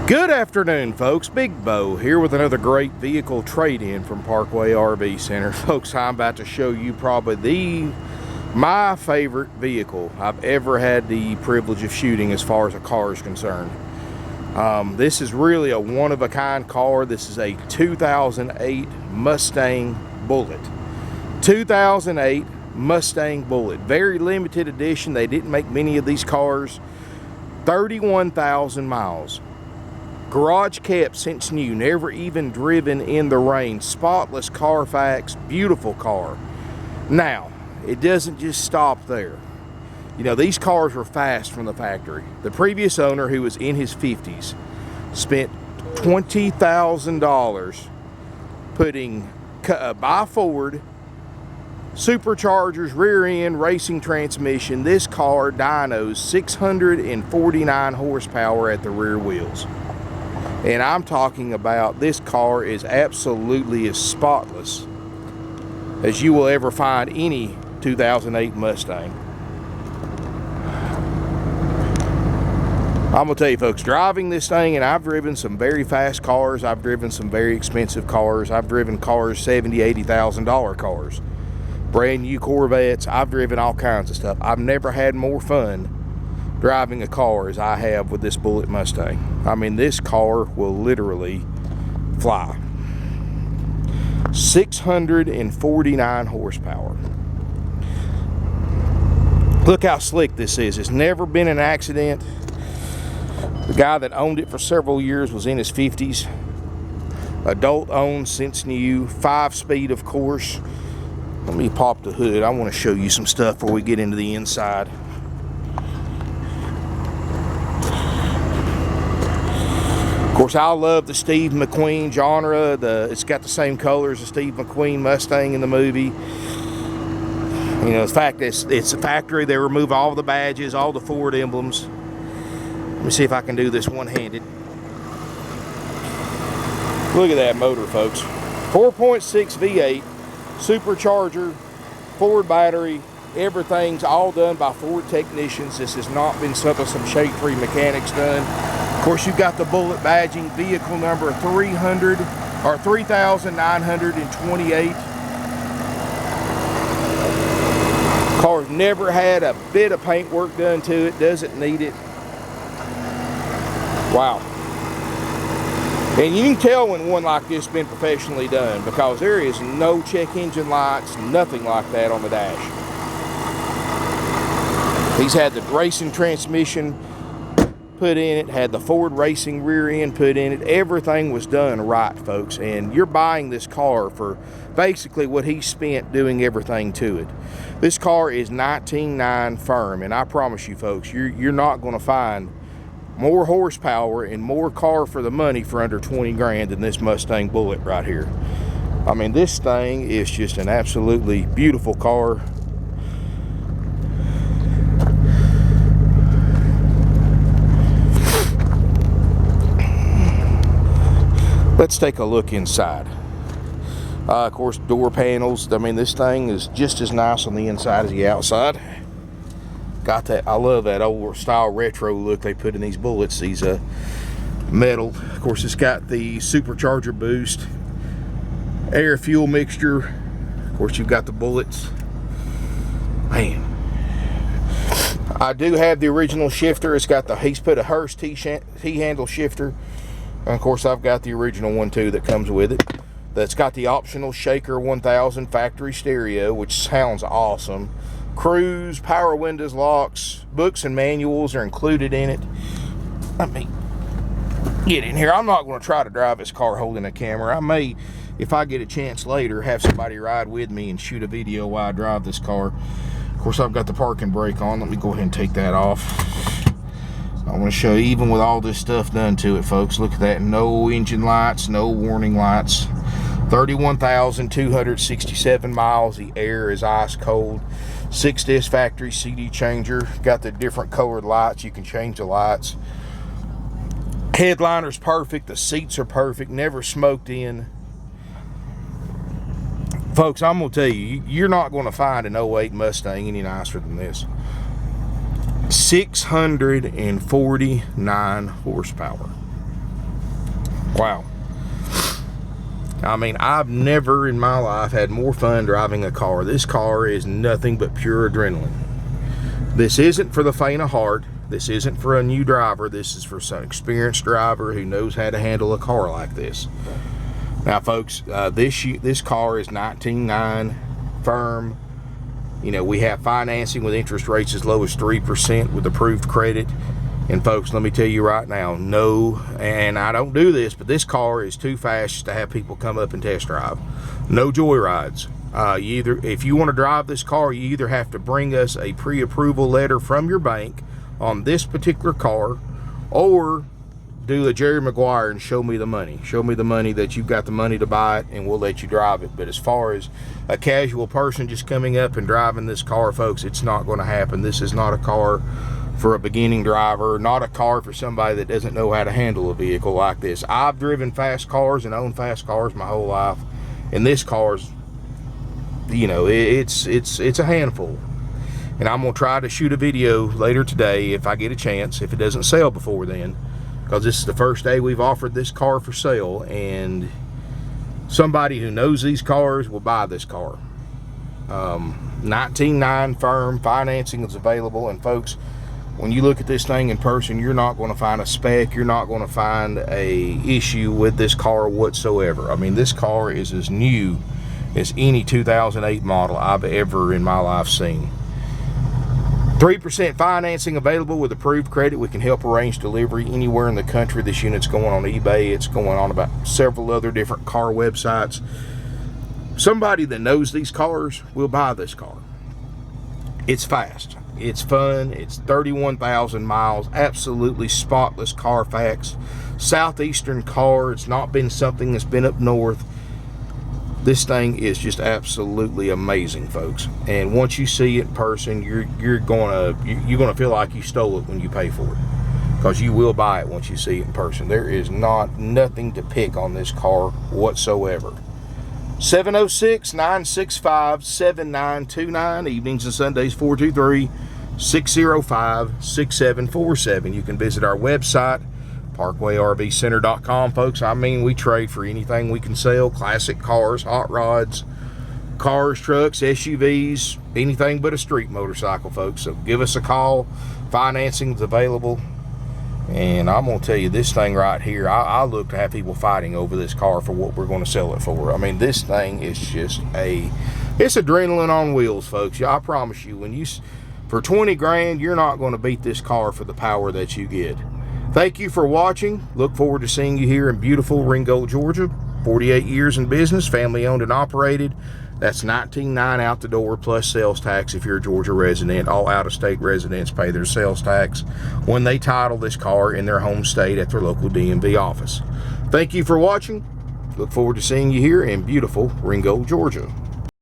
Good afternoon, folks. Big Bo here with another great vehicle trade-in from Parkway RV Center. Folks, I'm about to show you probably my favorite vehicle I've ever had the privilege of shooting as far as a car is concerned. This is really a one-of-a-kind car. This is a 2008 Mustang Bullitt. 2008 Mustang Bullitt. Very limited edition. They didn't make many of these cars. 31,000 miles. Garage kept since new, never even driven in the rain. Spotless Carfax, beautiful car. Now, it doesn't just stop there. You know, these cars were fast from the factory. The previous owner, who was in his 50s, spent $20,000 putting by Ford Superchargers, rear end, racing transmission. This car dynos 649 horsepower at the rear wheels. And I'm talking about, this car is absolutely as spotless as you will ever find any 2008 Mustang. I'm gonna tell you, folks, driving this thing, and I've driven some very fast cars, I've driven some very expensive cars, I've driven cars, $70,000, $80,000 cars, brand new Corvettes, I've driven all kinds of stuff. I've never had more fun driving a car as I have with this Bullitt Mustang. I mean, this car will literally fly. 649 horsepower. Look how slick this is. It's never been an accident. The guy that owned it for several years was in his 50s. Adult owned since new. 5-speed, of course. Let me pop the hood. I want to show you some stuff before we get into the inside. Of course, I love the Steve McQueen genre. It's got the same colors as the Steve McQueen Mustang in the movie. You know, the fact it's a factory. They remove all the badges, all the Ford emblems. Let me see if I can do this one-handed. Look at that motor, folks. 4.6 V8, supercharger, Ford battery. Everything's all done by Ford technicians. This has not been something some shade tree mechanics done. Of course, you've got the Bullitt badging, vehicle number 3,928. Car's never had a bit of paint work done to it, doesn't need it. Wow. And you can tell when one like this has been professionally done, because there is no check engine lights, nothing like that on the dash. He's had the racing transmission put in it, had the Ford racing rear end put in it. Everything was done right, folks, and you're buying this car for basically what he spent doing everything to it. This car is 19.9 firm, and I promise you, folks, you're not going to find more horsepower and more car for the money for under 20 grand than this Mustang Bullitt right here. I mean, this thing is just an absolutely beautiful car. Let's take a look inside. Of course, door panels. I mean, this thing is just as nice on the inside as the outside. Got that, I love that old style retro look they put in these Bullets, these metal. Of course, it's got the supercharger boost, air fuel mixture. Of course, you've got the Bullets. Man, I do have the original shifter. It's got the, he's put a Hurst T-handle shifter. And of course, I've got the original one too that comes with it. That's got the optional Shaker 1000 factory stereo, which sounds awesome. Cruise, power windows, locks, books and manuals are included in it. Let me get in here. I'm not going to try to drive this car holding a camera. I may, if I get a chance later, have somebody ride with me and shoot a video while I drive this car. Of course, I've got the parking brake on. Let me go ahead and take that off. I want to show you, even with all this stuff done to it, folks, look at that. No engine lights, no warning lights. 31,267 miles. The air is ice cold. 6-disc factory CD changer. Got the different colored lights. You can change the lights. Headliner's perfect. The seats are perfect. Never smoked in. Folks, I'm going to tell you, you're not going to find an 08 Mustang any nicer than this. 649 horsepower. Wow. I mean, I've never in my life had more fun driving a car. This car is nothing but pure adrenaline. This isn't for the faint of heart. This isn't for a new driver. This is for some experienced driver who knows how to handle a car like this. Now, folks, this car is 19.9 firm. You know, we have financing with interest rates as low as 3% with approved credit. And folks, let me tell you right now, no, and I don't do this, but this car is too fast to have people come up and test drive. No joyrides. If you want to drive this car, you either have to bring us a pre-approval letter from your bank on this particular car, or do a Jerry Maguire and show me the money. Show me the money that you've got the money to buy it, and we'll let you drive it. But as far as a casual person just coming up and driving this car, folks, it's not going to happen. This is not a car for a beginning driver, not a car for somebody that doesn't know how to handle a vehicle like this. I've driven fast cars and owned fast cars my whole life, and this car's, you know, it's a handful. And I'm gonna try to shoot a video later today if I get a chance, if it doesn't sell before then, because this is the first day we've offered this car for sale, and somebody who knows these cars will buy this car. 19.9 firm, financing is available, and folks, when you look at this thing in person, you're not going to find a spec, you're not going to find a issue with this car whatsoever. I mean, this car is as new as any 2008 model I've ever in my life seen. 3% financing available with approved credit. We can help arrange delivery anywhere in the country. This unit's going on eBay. It's going on about several other different car websites. Somebody that knows these cars will buy this car. It's fast. It's fun. It's 31,000 miles. Absolutely spotless Carfax. Southeastern car. It's not been something that's been up north. This thing is just absolutely amazing, folks. And once you see it in person, you're gonna feel like you stole it when you pay for it, because you will buy it once you see it in person. There is nothing to pick on this car whatsoever. 706-965-7929. Evenings and Sundays 423-605-6747. You can visit our website, ParkwayRVCenter.com, folks. I mean, we trade for anything we can sell. Classic cars, hot rods, cars, trucks, SUVs, anything but a street motorcycle, folks. So give us a call. Financing's available. And I'm going to tell you, this thing right here, I look to have people fighting over this car for what we're going to sell it for. I mean, this thing is just it's adrenaline on wheels, folks. I promise you, for 20 grand, you're not going to beat this car for the power that you get. Thank you for watching. Look forward to seeing you here in beautiful Ringgold, Georgia. 48 years in business, family owned and operated. That's 19.9 out the door plus sales tax if you're a Georgia resident. All out-of-state residents pay their sales tax when they title this car in their home state at their local DMV office. Thank you for watching. Look forward to seeing you here in beautiful Ringgold, Georgia.